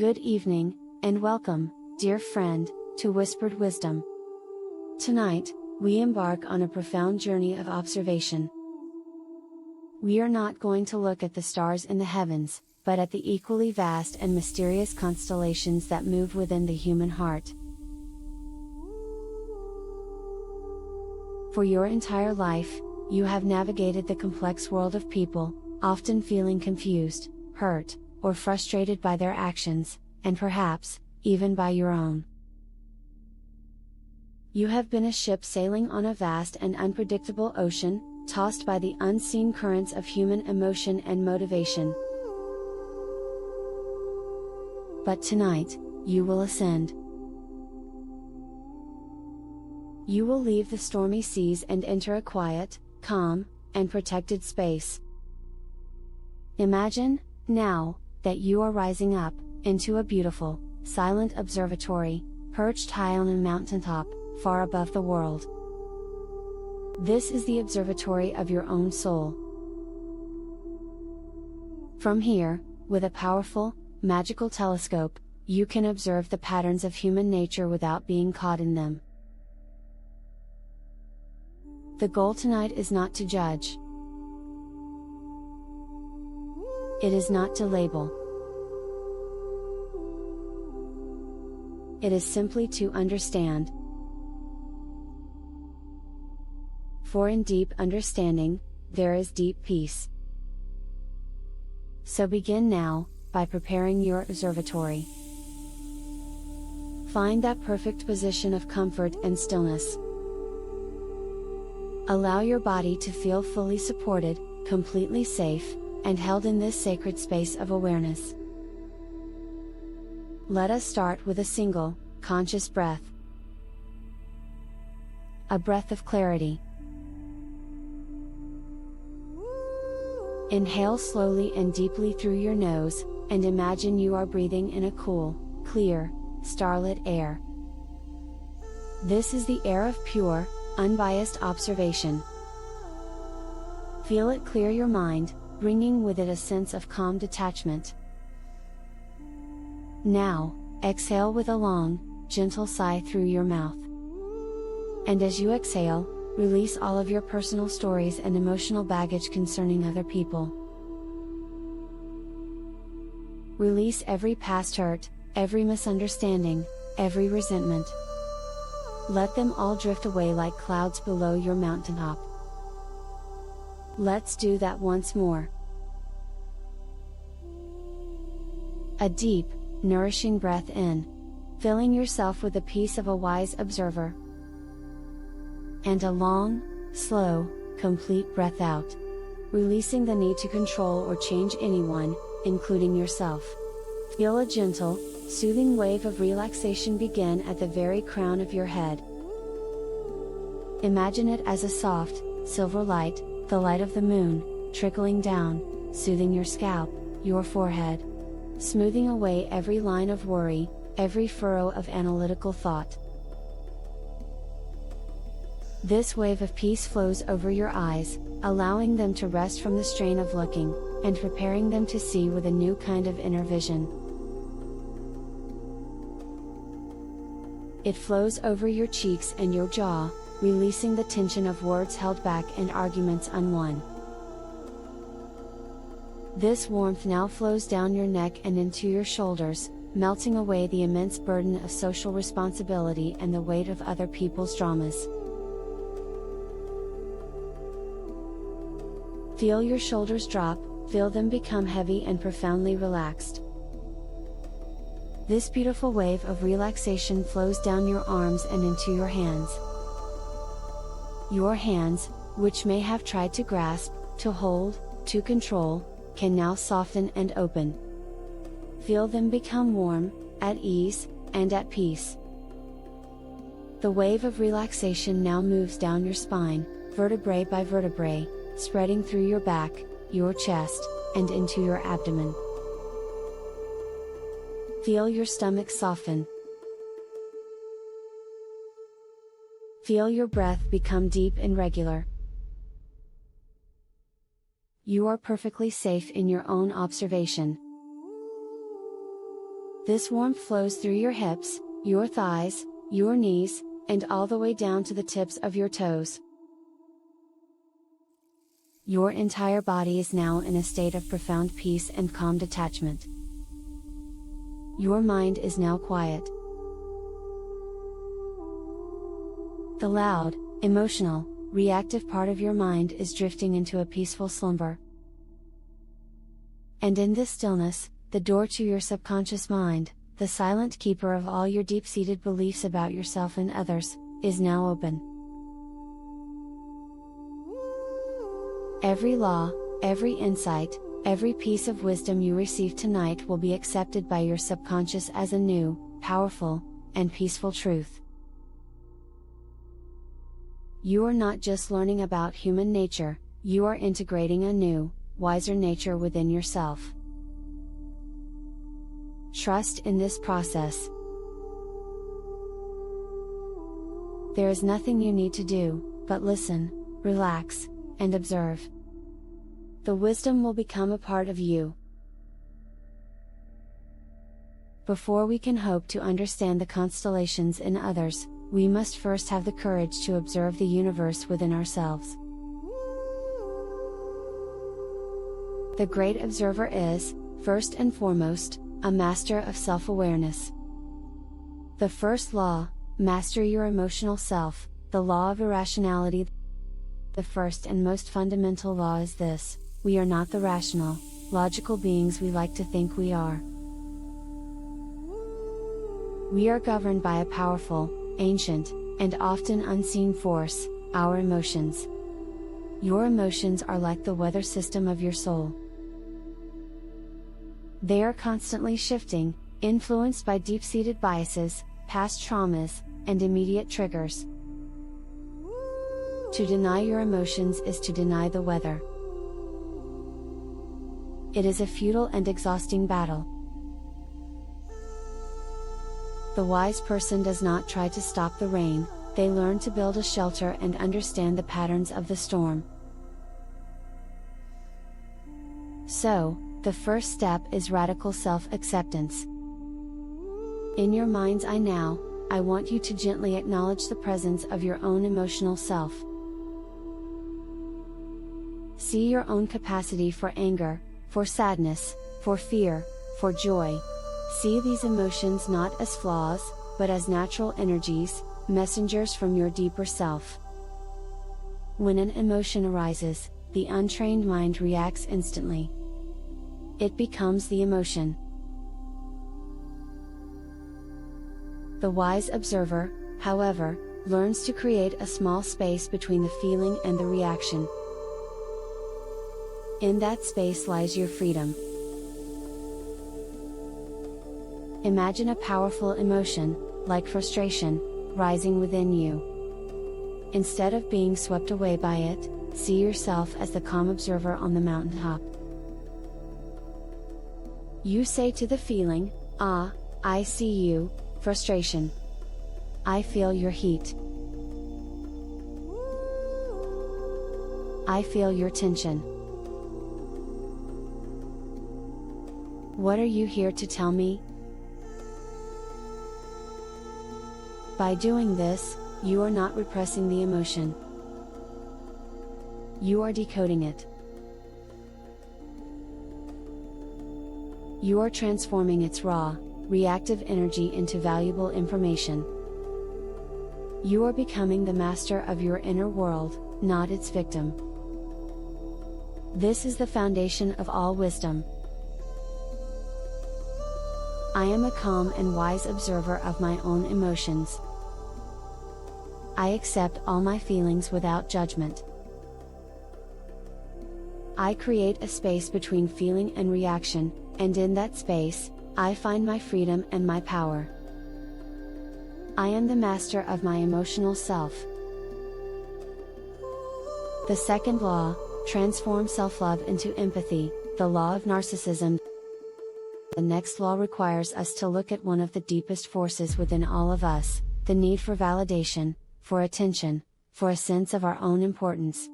Good evening, and welcome, dear friend, to Whispered Wisdom. Tonight, we embark on a profound journey of observation. We are not going to look at the stars in the heavens, but at the equally vast and mysterious constellations that move within the human heart. For your entire life, you have navigated the complex world of people, often feeling confused, hurt, or frustrated by their actions, and perhaps, even by your own. You have been a ship sailing on a vast and unpredictable ocean, tossed by the unseen currents of human emotion and motivation. But tonight, you will ascend. You will leave the stormy seas and enter a quiet, calm, and protected space. Imagine, now, that you are rising up, into a beautiful, silent observatory, perched high on a mountaintop, far above the world. This is the observatory of your own soul. From here, with a powerful, magical telescope, you can observe the patterns of human nature without being caught in them. The goal tonight is not to judge. It is not to label. It is simply to understand. For in deep understanding, there is deep peace. So begin now, by preparing your observatory. Find that perfect position of comfort and stillness. Allow your body to feel fully supported, completely safe, and held in this sacred space of awareness. Let us start with a single, conscious breath. A breath of clarity. Inhale slowly and deeply through your nose, and imagine you are breathing in a cool, clear, starlit air. This is the air of pure, unbiased observation. Feel it clear your mind, bringing with it a sense of calm detachment. Now, exhale with a long, gentle sigh through your mouth. And as you exhale, release all of your personal stories and emotional baggage concerning other people. Release every past hurt, every misunderstanding, every resentment. Let them all drift away like clouds below your mountaintop. Let's do that once more. A deep, nourishing breath in, filling yourself with the peace of a wise observer. And a long, slow, complete breath out, releasing the need to control or change anyone, including yourself. Feel a gentle, soothing wave of relaxation begin at the very crown of your head. Imagine it as a soft, silver light, the light of the moon, trickling down, soothing your scalp, your forehead, smoothing away every line of worry, every furrow of analytical thought. This wave of peace flows over your eyes, allowing them to rest from the strain of looking, and preparing them to see with a new kind of inner vision. It flows over your cheeks and your jaw, releasing the tension of words held back and arguments unwon. This warmth now flows down your neck and into your shoulders, melting away the immense burden of social responsibility and the weight of other people's dramas. Feel your shoulders drop, feel them become heavy and profoundly relaxed. This beautiful wave of relaxation flows down your arms and into your hands. Your hands, which may have tried to grasp, to hold, to control, can now soften and open. Feel them become warm, at ease, and at peace. The wave of relaxation now moves down your spine, vertebrae by vertebrae, spreading through your back, your chest, and into your abdomen. Feel your stomach soften. Feel your breath become deep and regular. You are perfectly safe in your own observation. This warmth flows through your hips, your thighs, your knees, and all the way down to the tips of your toes. Your entire body is now in a state of profound peace and calm detachment. Your mind is now quiet. The loud, emotional, reactive part of your mind is drifting into a peaceful slumber. And in this stillness, the door to your subconscious mind, the silent keeper of all your deep-seated beliefs about yourself and others, is now open. Every law, every insight, every piece of wisdom you receive tonight will be accepted by your subconscious as a new, powerful, and peaceful truth. You are not just learning about human nature, you are integrating a new, wiser nature within yourself. Trust in this process. There is nothing you need to do, but listen, relax, and observe. The wisdom will become a part of you. Before we can hope to understand the constellations in others, we must first have the courage to observe the universe within ourselves. The great observer is, first and foremost, a master of self-awareness. The first law, master your emotional self, the law of irrationality. The first and most fundamental law is this: we are not the rational, logical beings we like to think we are. We are governed by a powerful, ancient, and often unseen force, our emotions. Your emotions are like the weather system of your soul. They are constantly shifting, influenced by deep-seated biases, past traumas, and immediate triggers. To deny your emotions is to deny the weather. It is a futile and exhausting battle. The wise person does not try to stop the rain, they learn to build a shelter and understand the patterns of the storm. So, the first step is radical self-acceptance. In your mind's eye now, I want you to gently acknowledge the presence of your own emotional self. See your own capacity for anger, for sadness, for fear, for joy. See these emotions not as flaws, but as natural energies, messengers from your deeper self. When an emotion arises, the untrained mind reacts instantly. It becomes the emotion. The wise observer, however, learns to create a small space between the feeling and the reaction. In that space lies your freedom. Imagine a powerful emotion, like frustration, rising within you. Instead of being swept away by it, see yourself as the calm observer on the mountaintop. You say to the feeling, "Ah, I see you, frustration. I feel your heat. I feel your tension. What are you here to tell me?" By doing this, you are not repressing the emotion. You are decoding it. You are transforming its raw, reactive energy into valuable information. You are becoming the master of your inner world, not its victim. This is the foundation of all wisdom. I am a calm and wise observer of my own emotions. I accept all my feelings without judgment. I create a space between feeling and reaction, and in that space, I find my freedom and my power. I am the master of my emotional self. The second law, transform self-love into empathy, the law of narcissism. The next law requires us to look at one of the deepest forces within all of us, the need for validation, for attention, for a sense of our own importance.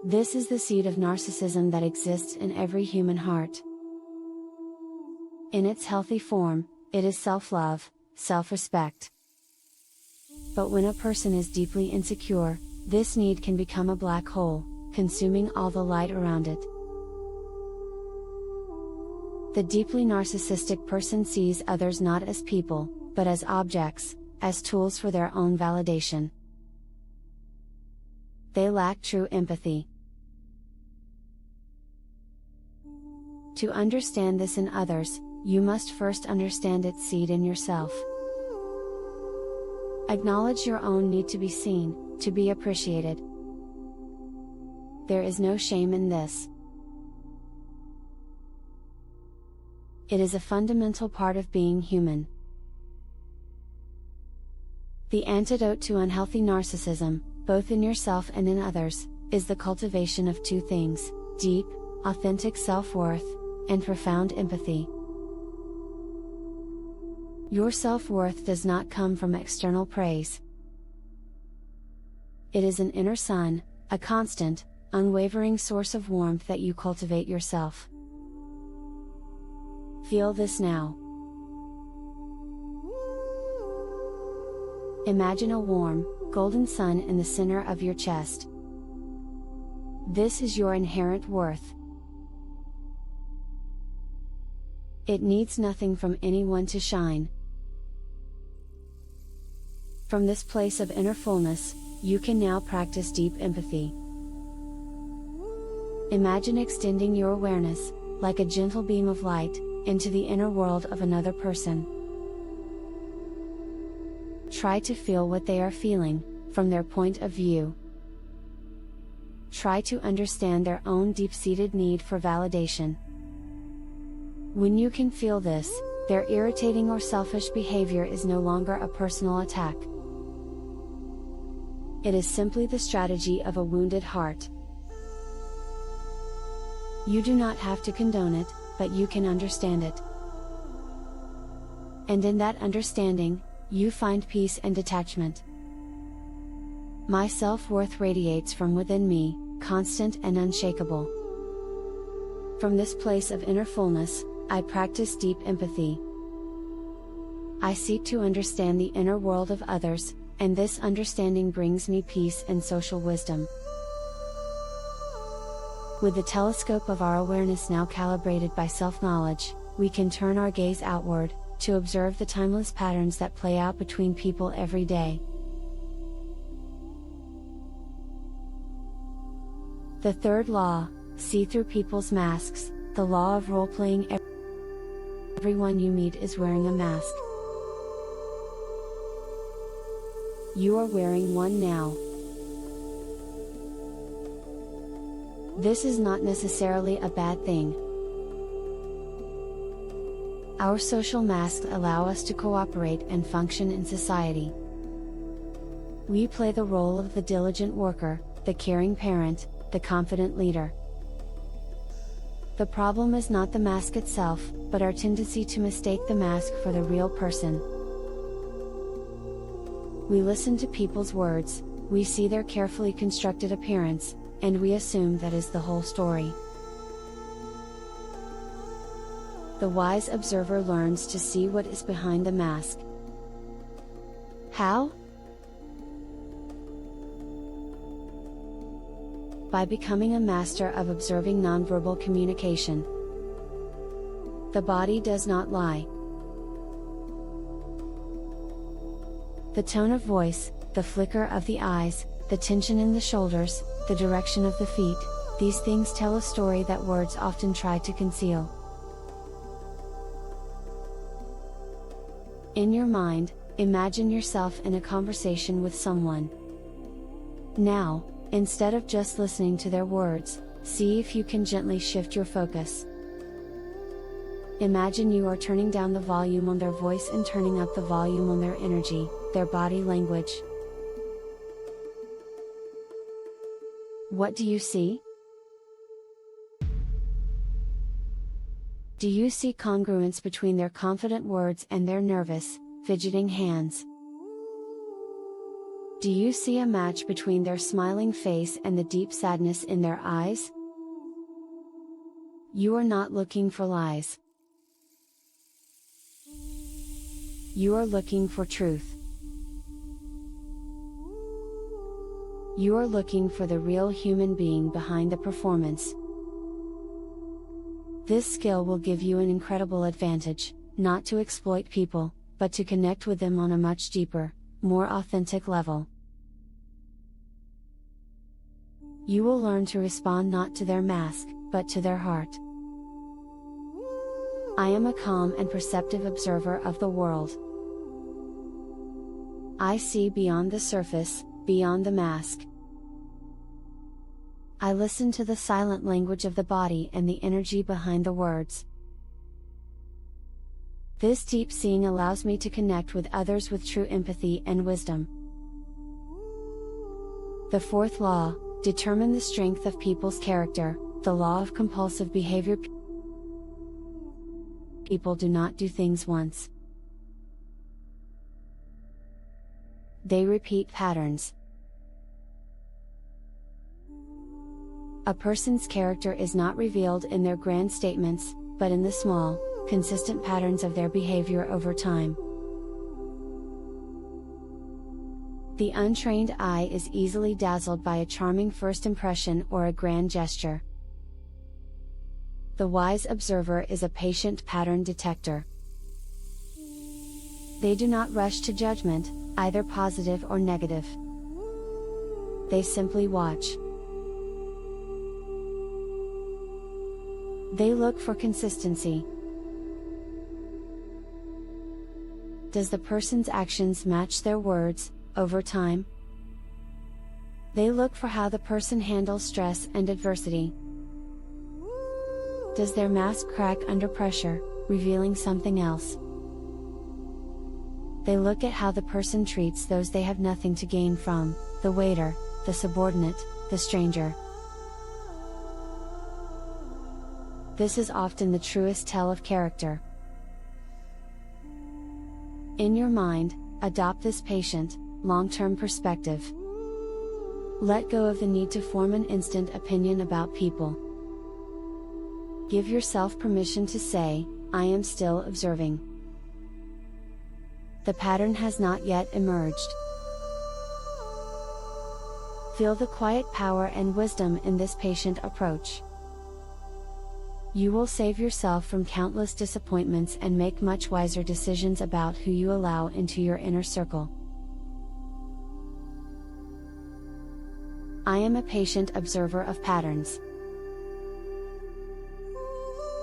This is the seed of narcissism that exists in every human heart. In its healthy form, it is self-love, self-respect. But when a person is deeply insecure, this need can become a black hole, consuming all the light around it. The deeply narcissistic person sees others not as people, but as objects, as tools for their own validation. They lack true empathy. To understand this in others, you must first understand its seed in yourself. Acknowledge your own need to be seen, to be appreciated. There is no shame in this. It is a fundamental part of being human. The antidote to unhealthy narcissism, both in yourself and in others, is the cultivation of two things: deep, authentic self-worth, and profound empathy. Your self-worth does not come from external praise. It is an inner sun, a constant, unwavering source of warmth that you cultivate yourself. Feel this now. Imagine a warm, golden sun in the center of your chest. This is your inherent worth. It needs nothing from anyone to shine. From this place of inner fullness, you can now practice deep empathy. Imagine extending your awareness, like a gentle beam of light, into the inner world of another person. Try to feel what they are feeling, from their point of view. Try to understand their own deep-seated need for validation. When you can feel this, their irritating or selfish behavior is no longer a personal attack. It is simply the strategy of a wounded heart. You do not have to condone it, but you can understand it. And in that understanding, you find peace and detachment. My self-worth radiates from within me, constant and unshakable. From this place of inner fullness, I practice deep empathy. I seek to understand the inner world of others, and this understanding brings me peace and social wisdom. With the telescope of our awareness now calibrated by self-knowledge, we can turn our gaze outward, to observe the timeless patterns that play out between people every day. The third law: see through people's masks. The law of role-playing. Everyone you meet is wearing a mask. You are wearing one now. This is not necessarily a bad thing. Our social masks allow us to cooperate and function in society. We play the role of the diligent worker, the caring parent, the confident leader. The problem is not the mask itself, but our tendency to mistake the mask for the real person. We listen to people's words, we see their carefully constructed appearance, and we assume that is the whole story. The wise observer learns to see what is behind the mask. How? By becoming a master of observing nonverbal communication. The body does not lie. The tone of voice, the flicker of the eyes, the tension in the shoulders, the direction of the feet, these things tell a story that words often try to conceal. In your mind, imagine yourself in a conversation with someone. Now, instead of just listening to their words, see if you can gently shift your focus. Imagine you are turning down the volume on their voice and turning up the volume on their energy, their body language. What do you see? Do you see congruence between their confident words and their nervous, fidgeting hands? Do you see a match between their smiling face and the deep sadness in their eyes? You are not looking for lies. You are looking for truth. You are looking for the real human being behind the performance. This skill will give you an incredible advantage, not to exploit people, but to connect with them on a much deeper, more authentic level. You will learn to respond not to their mask, but to their heart. I am a calm and perceptive observer of the world. I see beyond the surface, beyond the mask. I listen to the silent language of the body and the energy behind the words. This deep seeing allows me to connect with others with true empathy and wisdom. The fourth law: determine the strength of people's character, the law of compulsive behavior. People do not do things once. They repeat patterns. A person's character is not revealed in their grand statements, but in the small, consistent patterns of their behavior over time. The untrained eye is easily dazzled by a charming first impression or a grand gesture. The wise observer is a patient pattern detector. They do not rush to judgment, either positive or negative. They simply watch. They look for consistency. Does the person's actions match their words, over time? They look for how the person handles stress and adversity. Does their mask crack under pressure, revealing something else? They look at how the person treats those they have nothing to gain from, the waiter, the subordinate, the stranger. This is often the truest tell of character. In your mind, adopt this patient, long-term perspective. Let go of the need to form an instant opinion about people. Give yourself permission to say, I am still observing. The pattern has not yet emerged. Feel the quiet power and wisdom in this patient approach. You will save yourself from countless disappointments and make much wiser decisions about who you allow into your inner circle. I am a patient observer of patterns.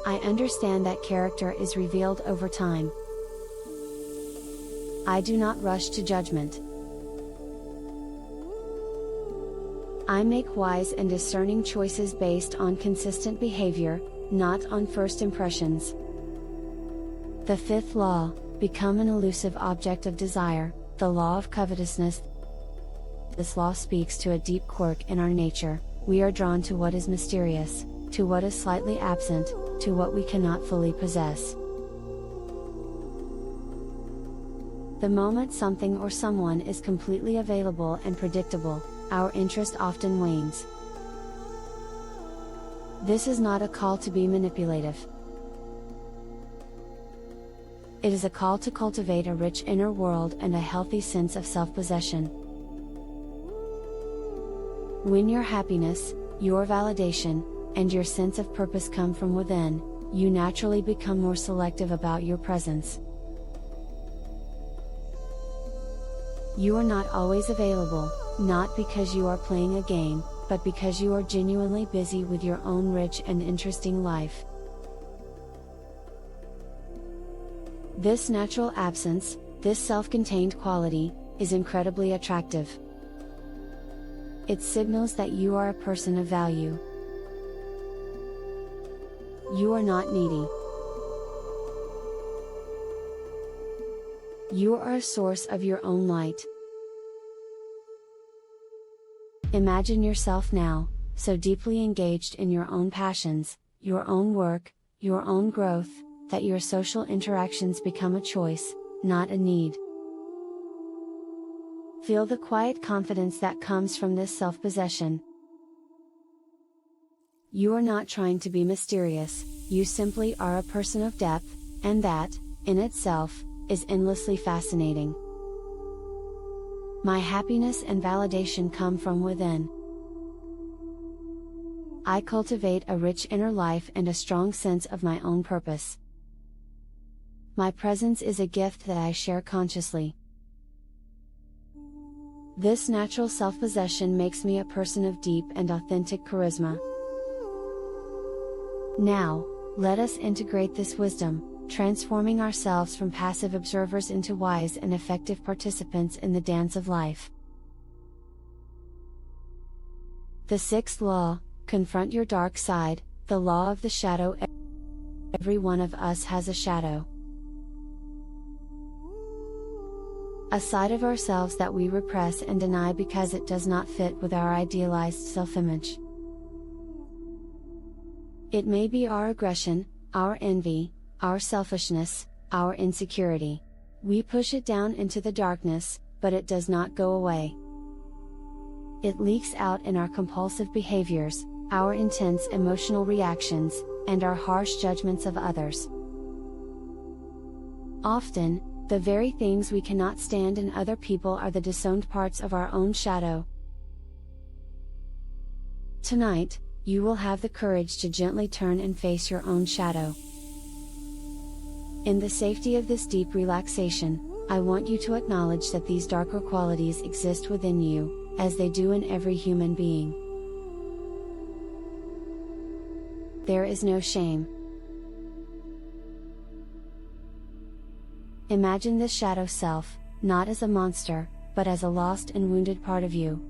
I understand that character is revealed over time. I do not rush to judgment. I make wise and discerning choices based on consistent behavior, not on first impressions. The fifth law: become an elusive object of desire, the law of covetousness. This law speaks to a deep quirk in our nature. We are drawn to what is mysterious, to what is slightly absent, to what we cannot fully possess. The moment something or someone is completely available and predictable, our interest often wanes. This is not a call to be manipulative. It is a call to cultivate a rich inner world and a healthy sense of self-possession. When your happiness, your validation, and your sense of purpose come from within, you naturally become more selective about your presence. You are not always available, not because you are playing a game, but because you are genuinely busy with your own rich and interesting life. This natural absence, this self-contained quality, is incredibly attractive. It signals that you are a person of value. You are not needy. You are a source of your own light. Imagine yourself now, so deeply engaged in your own passions, your own work, your own growth, that your social interactions become a choice, not a need. Feel the quiet confidence that comes from this self-possession. You are not trying to be mysterious, you simply are a person of depth, and that, in itself, is endlessly fascinating. My happiness and validation come from within. I cultivate a rich inner life and a strong sense of my own purpose. My presence is a gift that I share consciously. This natural self-possession makes me a person of deep and authentic charisma. Now, let us integrate this wisdom, transforming ourselves from passive observers into wise and effective participants in the dance of life. The sixth law: confront your dark side, the law of the shadow. Every one of us has a shadow. A side of ourselves that we repress and deny because it does not fit with our idealized self-image. It may be our aggression, our envy, our selfishness, our insecurity. We push it down into the darkness, but it does not go away. It leaks out in our compulsive behaviors, our intense emotional reactions, and our harsh judgments of others. Often, the very things we cannot stand in other people are the disowned parts of our own shadow. Tonight, you will have the courage to gently turn and face your own shadow. In the safety of this deep relaxation, I want you to acknowledge that these darker qualities exist within you, as they do in every human being. There is no shame. Imagine this shadow self, not as a monster, but as a lost and wounded part of you.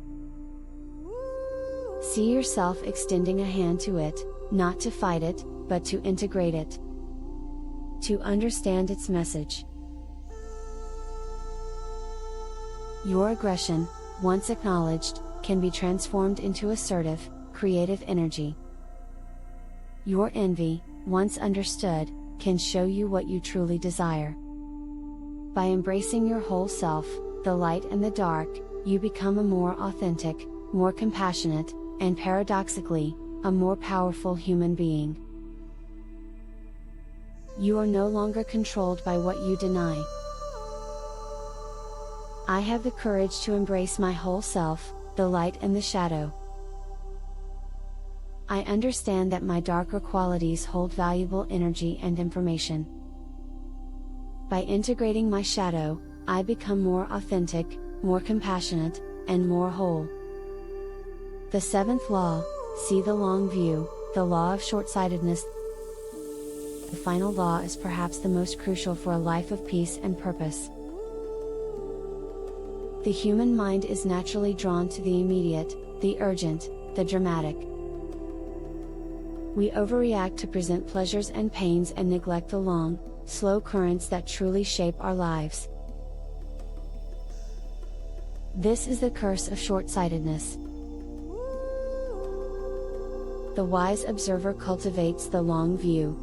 See yourself extending a hand to it, not to fight it, but to integrate it. To understand its message. Your aggression, once acknowledged, can be transformed into assertive, creative energy. Your envy, once understood, can show you what you truly desire. By embracing your whole self, the light and the dark, you become a more authentic, more compassionate, and paradoxically, a more powerful human being. You are no longer controlled by what you deny. I have the courage to embrace my whole self, the light and the shadow. I understand that my darker qualities hold valuable energy and information. By integrating my shadow, I become more authentic, more compassionate, and more whole. The seventh law: see the long view, the law of short-sightedness. The final law is perhaps the most crucial for a life of peace and purpose. The human mind is naturally drawn to the immediate, the urgent, the dramatic. We overreact to present pleasures and pains and neglect the long, slow currents that truly shape our lives. This is the curse of short-sightedness. The wise observer cultivates the long view.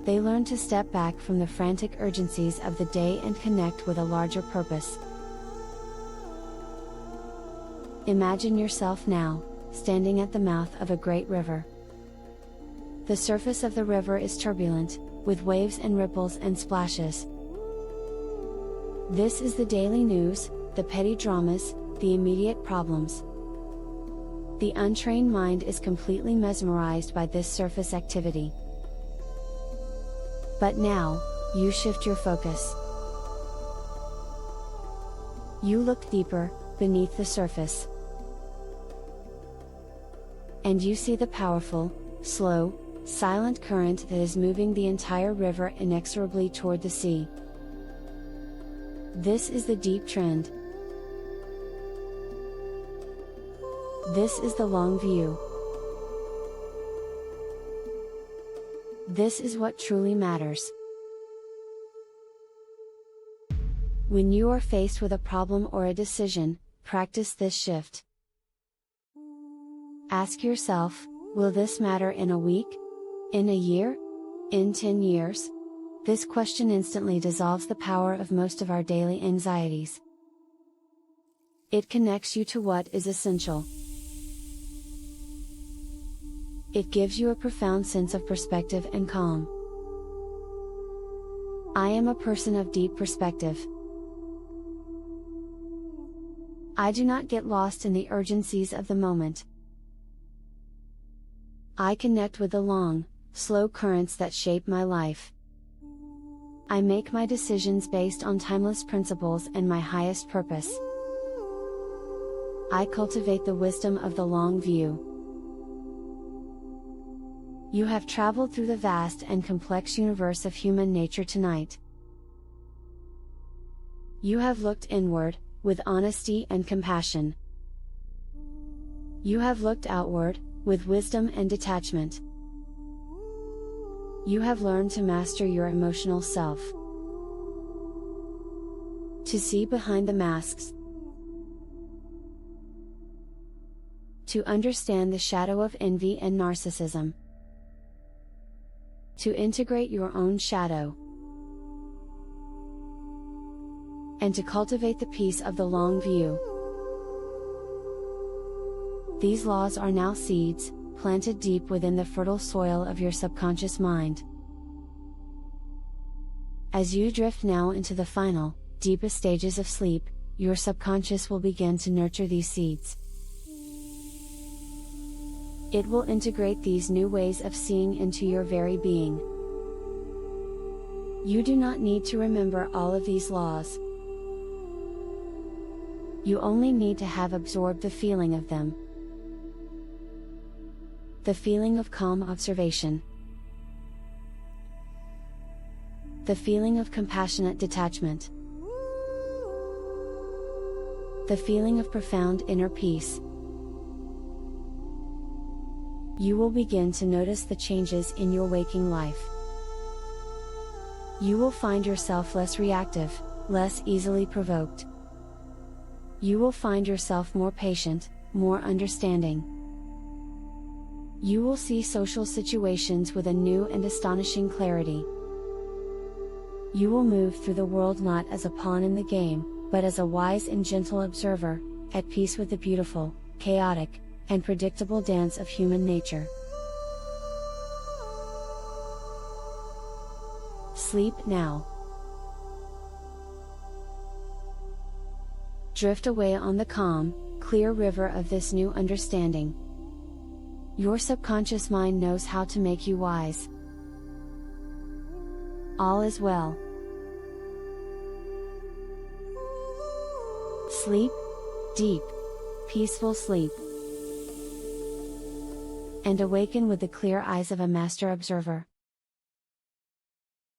They learn to step back from the frantic urgencies of the day and connect with a larger purpose. Imagine yourself now, standing at the mouth of a great river. The surface of the river is turbulent, with waves and ripples and splashes. This is the daily news, the petty dramas, the immediate problems. The untrained mind is completely mesmerized by this surface activity. But now, you shift your focus. You look deeper, beneath the surface. And you see the powerful, slow, silent current that is moving the entire river inexorably toward the sea. This is the deep trend. This is the long view. This is what truly matters. When you are faced with a problem or a decision, practice this shift. Ask yourself, will this matter in a week? In a year? In 10 years? This question instantly dissolves the power of most of our daily anxieties. It connects you to what is essential. It gives you a profound sense of perspective and calm. I am a person of deep perspective. I do not get lost in the urgencies of the moment. I connect with the long, slow currents that shape my life. I make my decisions based on timeless principles and my highest purpose. I cultivate the wisdom of the long view. You have traveled through the vast and complex universe of human nature tonight. You have looked inward, with honesty and compassion. You have looked outward, with wisdom and detachment. You have learned to master your emotional self. To see behind the masks. To understand the shadow of envy and narcissism. To integrate your own shadow. And to cultivate the peace of the long view. These laws are now seeds, planted deep within the fertile soil of your subconscious mind. As you drift now into the final, deepest stages of sleep, your subconscious will begin to nurture these seeds. It will integrate these new ways of seeing into your very being. You do not need to remember all of these laws. You only need to have absorbed the feeling of them. The feeling of calm observation. The feeling of compassionate detachment. The feeling of profound inner peace. You will begin to notice the changes in your waking life. You will find yourself less reactive, less easily provoked. You will find yourself more patient, more understanding. You will see social situations with a new and astonishing clarity. You will move through the world not as a pawn in the game, but as a wise and gentle observer, at peace with the beautiful, chaotic, and predictable dance of human nature. Sleep now. Drift away on the calm, clear river of this new understanding. Your subconscious mind knows how to make you wise. All is well. Sleep, deep, peaceful sleep. And awaken with the clear eyes of a master observer.